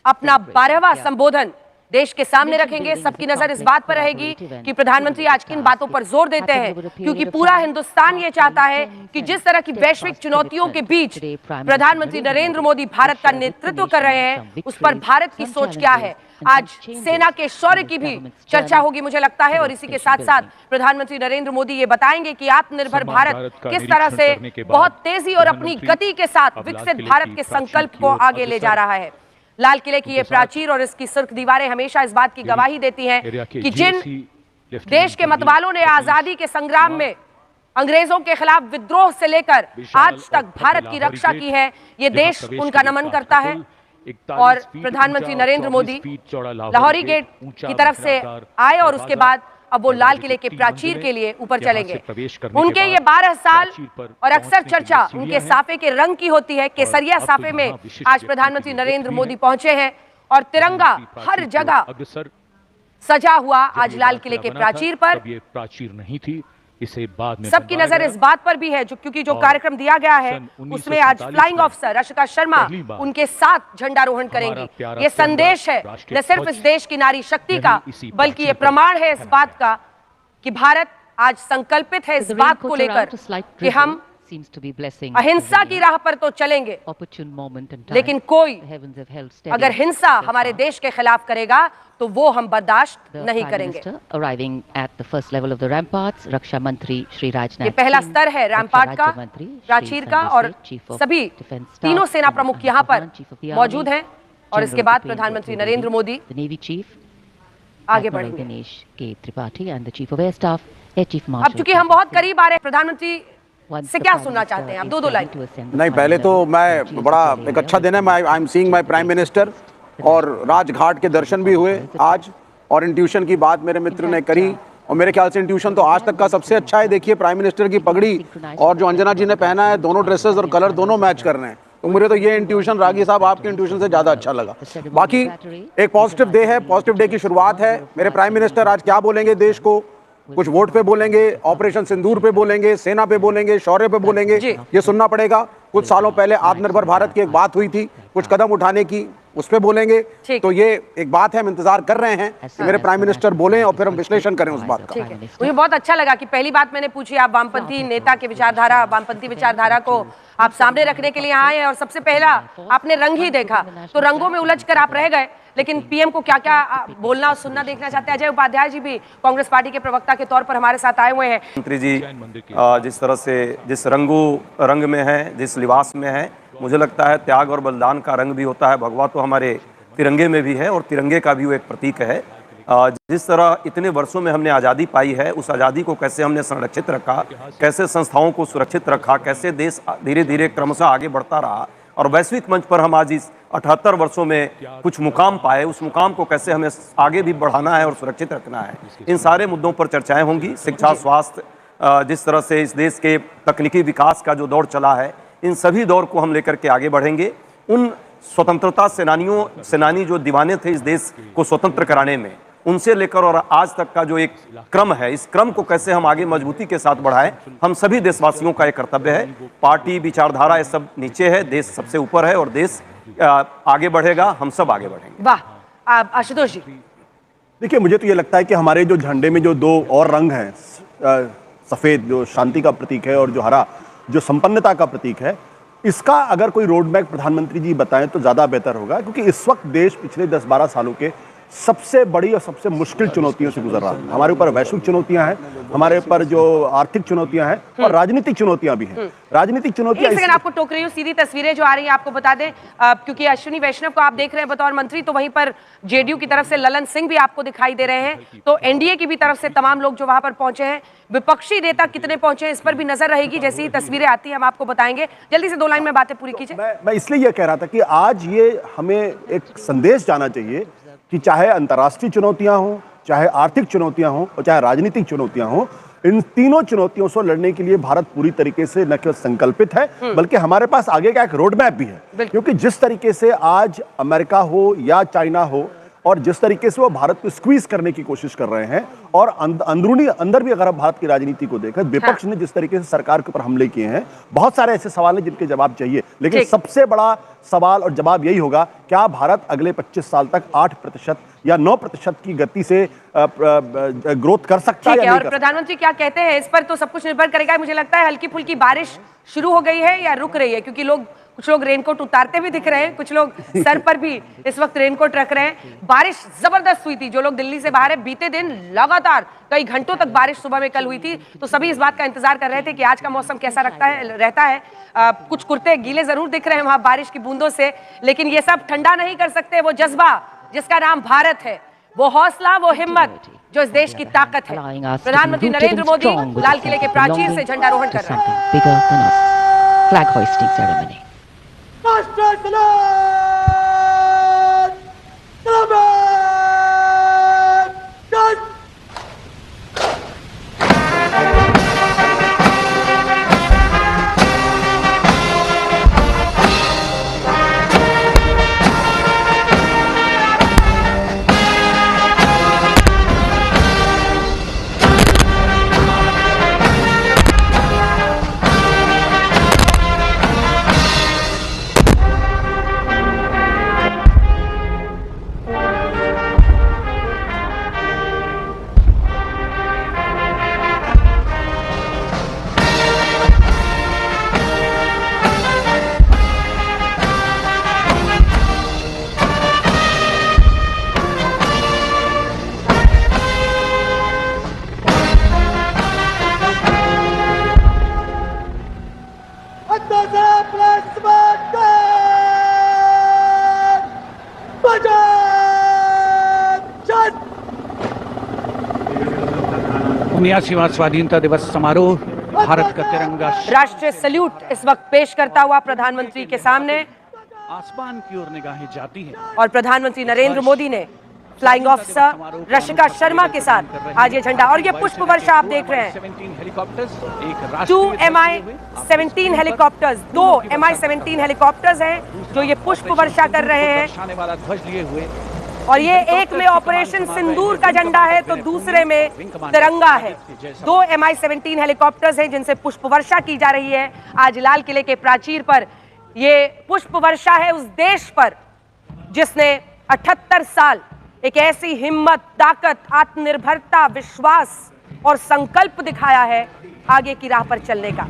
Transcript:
अपना 12वां संबोधन देश के सामने रखेंगे। सबकी नजर इस बात पर रहेगी कि प्रधानमंत्री आज किन बातों पर जोर देते हैं, क्योंकि पूरा हिंदुस्तान ये चाहता है कि जिस तरह की वैश्विक चुनौतियों के बीच प्रधानमंत्री नरेंद्र मोदी भारत का नेतृत्व कर रहे हैं, उस पर भारत की सोच क्या है। आज सेना के शौर्य की भी चर्चा होगी मुझे लगता है, और इसी के साथ साथ प्रधानमंत्री नरेंद्र मोदी ये बताएंगे कि आत्मनिर्भर भारत किस तरह से बहुत तेजी और अपनी गति के साथ विकसित भारत के संकल्प को आगे ले जा रहा है। लाल किले की ये प्राचीर और इसकी सुर्ख दीवारें हमेशा इस बात की गवाही देती हैं कि जिन देश के मतवालों ने आजादी के संग्राम में अंग्रेजों के खिलाफ विद्रोह से लेकर आज तक भारत की रक्षा की है, ये देश उनका नमन करता है। और प्रधानमंत्री नरेंद्र मोदी लाहौरी गेट की तरफ से आए और उसके बाद अब वो लाल किले के प्राचीर के लिए ऊपर चलेंगे। उनके ये 12 साल और अक्सर चर्चा उनके साफे के रंग की होती है। केसरिया साफे में आज प्रधानमंत्री नरेंद्र मोदी पहुंचे हैं और तिरंगा हर जगह सजा हुआ आज लाल किले के प्राचीर पर। ये प्राचीर नहीं थी, इसे बाद में सबकी नजर इस बात पर भी है क्योंकि जो कार्यक्रम दिया गया है उसमें आज फ्लाइंग ऑफिसर रशिका शर्मा उनके साथ झंडारोहण करेंगी। ये संदेश है न सिर्फ इस देश की नारी शक्ति का, बल्कि ये प्रमाण है इस बात का कि भारत आज संकल्पित है इस बात को लेकर कि हम अहिंसा की राह पर तो चलेंगे, लेकिन कोई अगर हिंसा हमारे देश के खिलाफ करेगा तो वो हम बर्दाश्त नहीं करेंगे। रक्षा मंत्री श्री राजनाथ, ये पहला स्तर है रैम्पार्ट का, प्राचीर का, और सभी तीनों सेना प्रमुख यहाँ पर मौजूद हैं। और इसके बाद प्रधानमंत्री नरेंद्र मोदी नेवी चीफ आगे बढ़ेंगे। दिनेश के Tripathi and the chief of air staff, air chief marshal. अब चूंकि हम बहुत करीब आ रहे हैं, प्रधानमंत्री से क्या सुनना चाहते हैं आप? दो लाइन। नहीं, पहले तो मैं बड़ा एक अच्छा दिन है। I am seeing my prime minister, और राजघाट के दर्शन भी हुए आज, और इंट्यूशन की बात मेरे मित्र ने करी, और मेरे ख्याल से इंट्यूशन तो आज तक का सबसे अच्छा है। देखिए प्राइम मिनिस्टर की पगड़ी और जो अंजना जी ने पहना है, दोनों ड्रेसेस और कलर दोनों मैच कर रहे हैं, तो मुझे तो ये इंट्यूशन रागी साहब आपके इंट्यूशन से ज़्यादा अच्छा लगा। बाकी एक पॉजिटिव डे है, पॉजिटिव डे की शुरुआत है। मेरे प्राइम मिनिस्टर आज क्या बोलेंगे देश को, कुछ वोट पे बोलेंगे, ऑपरेशन सिंदूर पे बोलेंगे, सेना पे बोलेंगे, शौर्य पे बोलेंगे, ये सुनना पड़ेगा। कुछ सालों पहले आत्मनिर्भर भारत की एक बात हुई थी, कुछ कदम उठाने की, उस पे बोलेंगे। तो ये एक बात है, हम इंतजार कर रहे हैं कि मेरे प्राइम मिनिस्टर बोलें और फिर हम विश्लेषण करें उस बात का। मुझे बहुत अच्छा लगा कि पहली बात मैंने पूछी, आप वामपंथी नेता के विचारधारा, वामपंथी विचारधारा को आप सामने रखने के लिए आए हैं, और सबसे पहला आपने रंग ही देखा, तो रंगों में उलझ कर आप रह गए। लेकिन पीएम को क्या क्या बोलना और सुनना देखना चाहते हैं। अजय उपाध्याय जी भी कांग्रेस पार्टी के प्रवक्ता के तौर पर हमारे साथ आए हुए हैं। मंत्री जी जिस तरह से जिस रंग में है, जिस लिबास में है, मुझे लगता है त्याग और बलिदान का रंग भी होता है। भगवा तो हमारे तिरंगे में भी है, और तिरंगे का भी वो एक प्रतीक है। जिस तरह इतने वर्षों में हमने आज़ादी पाई है, उस आज़ादी को कैसे हमने संरक्षित रखा, कैसे संस्थाओं को सुरक्षित रखा, कैसे देश धीरे धीरे क्रमशः आगे बढ़ता रहा, और वैश्विक मंच पर हम आज इस 78 वर्षों में कुछ मुकाम पाए, उस मुकाम को कैसे हमें आगे भी बढ़ाना है और सुरक्षित रखना है, इन सारे मुद्दों पर चर्चाएं होंगी। शिक्षा, स्वास्थ्य, जिस तरह से इस देश के तकनीकी विकास का जो दौर चला है, इन सभी दौर को हम लेकर के आगे बढ़ेंगे। उन स्वतंत्रता सेनानी जो दीवाने थे इस देश को स्वतंत्र कराने में, उनसे लेकर और आज तक का जो एक क्रम है, इस क्रम को कैसे हम आगे मजबूती के साथ बढ़ाएं, हम सभी देशवासियों का एक कर्तव्य है। पार्टी विचारधारा ये सब नीचे है, देश सबसे ऊपर है, और देश आगे बढ़ेगा, हम सब आगे बढ़ेंगे। वाह, आशुतोष जी। देखिए, मुझे तो ये लगता है कि हमारे जो झंडे में जो दो और रंग हैं, सफ़ेद जो शांति का प्रतीक है और जो हरा जो संपन्नता का प्रतीक है, इसका अगर कोई रोड मैप प्रधानमंत्री जी बताएं तो ज़्यादा बेहतर होगा, क्योंकि इस वक्त देश पिछले 10-12 सालों के सबसे बड़ी और सबसे मुश्किल चुनौतियों से गुजर रहा है। हमारे ऊपर वैश्विक चुनौतियां हैं, हमारे ऊपर जो आर्थिक चुनौतियां हैं, और राजनीतिक चुनौतियां भी हैं। राजनीतिक चुनौतियां, एक सेकंड आपको टोक रही हूँ, सीधी तस्वीरें जो आ रही हैं आपको बता दें, क्योंकि अश्विनी वैष्णव को आप देख रहे हैं बतौर मंत्री, तो वहीं पर जेडीयू की तरफ से ललन सिंह भी आपको दिखाई दे रहे हैं, तो एनडीए की भी तरफ से तमाम लोग जो वहां पर पहुंचे हैं। विपक्षी नेता कितने पहुंचे हैं इस पर भी नजर रहेगी, जैसी ही तस्वीरें आती हैं हम आपको बताएंगे। जल्दी से 2 लाइन में बातें पूरी कीजिए। मैं इसलिए यह कह रहा था कि आज ये हमें एक संदेश जाना चाहिए कि चाहे अंतर्राष्ट्रीय चुनौतियां हों, चाहे आर्थिक चुनौतियां हों, और चाहे राजनीतिक चुनौतियां हों, इन तीनों चुनौतियों से लड़ने के लिए भारत पूरी तरीके से न केवल संकल्पित है, बल्कि हमारे पास आगे का एक रोड मैप भी है। क्योंकि जिस तरीके से आज अमेरिका हो या चाइना हो, और जिस तरीके से वो भारत को स्क्वीज करने की कोशिश कर रहे हैं, और अंदर भी अगर आप भारत की राजनीति को देखें, विपक्ष ने जिस तरीके से सरकार के ऊपर हमले किए हैं, बहुत सारे ऐसे सवाल हैं जिनके जवाब चाहिए, लेकिन सबसे बड़ा सवाल और जवाब यही होगा, क्या भारत अगले 25 साल तक 8% या 9% की गति से ग्रोथ कर सकता है या नहीं? और प्रधानमंत्री क्या कहते हैं इस पर तो सब कुछ निर्भर करेगा। मुझे लगता है हल्की फुल्की बारिश शुरू हो गई है या रुक रही है, क्योंकि कुछ लोग रेनकोट उतारते भी दिख रहे हैं, कुछ लोग सर पर भी इस वक्त रेनकोट रख रहे हैं। बारिश जबरदस्त हुई थी, जो लोग दिल्ली से बाहर है, बीते दिन लगातार कई घंटों तक बारिश सुबह में कल हुई थी, तो सभी इस बात का इंतजार कर रहे थे कि आज का मौसम कैसा रहता है। कुछ कुर्ते गीले जरूर दिख रहे हैं वहां बारिश की बूंदों से, लेकिन ये सब ठंडा नहीं कर सकते वो जज्बा जिसका नाम भारत है, वो हौसला, वो हिम्मत जो इस देश की ताकत है। प्रधानमंत्री नरेंद्र मोदी लाल किले के प्राचीर से झंडारोहण कर रहे हैं। Flag hoisting ceremony. उन्यासीवां स्वाधीनता दिवस समारोह, भारत का तिरंगा राष्ट्रीय सल्यूट इस वक्त पेश करता हुआ प्रधानमंत्री के सामने आसमान की ओर निगाहें जाती हैं और प्रधानमंत्री नरेंद्र मोदी ने फ्लाइंग ऑफिसर रशिका शर्मा के साथ आज ये झंडा और ये पुष्प वर्षा आप देख रहे हैं। 2 Mi-17 हेलीकॉप्टर्स, 2 Mi-17 हेलीकॉप्टर्स हैं जो ये पुष्प वर्षा कर रहे हैं, और ये एक में ऑपरेशन सिंदूर का झंडा है तो दूसरे में तिरंगा है। 2 Mi-17 हेलीकॉप्टर्स हैं जिनसे पुष्प वर्षा की जा रही है आज लाल किले के प्राचीर पर। ये पुष्प वर्षा है उस देश पर जिसने 78 साल एक ऐसी हिम्मत, ताकत, आत्मनिर्भरता, विश्वास और संकल्प दिखाया है आगे की राह पर चलने का।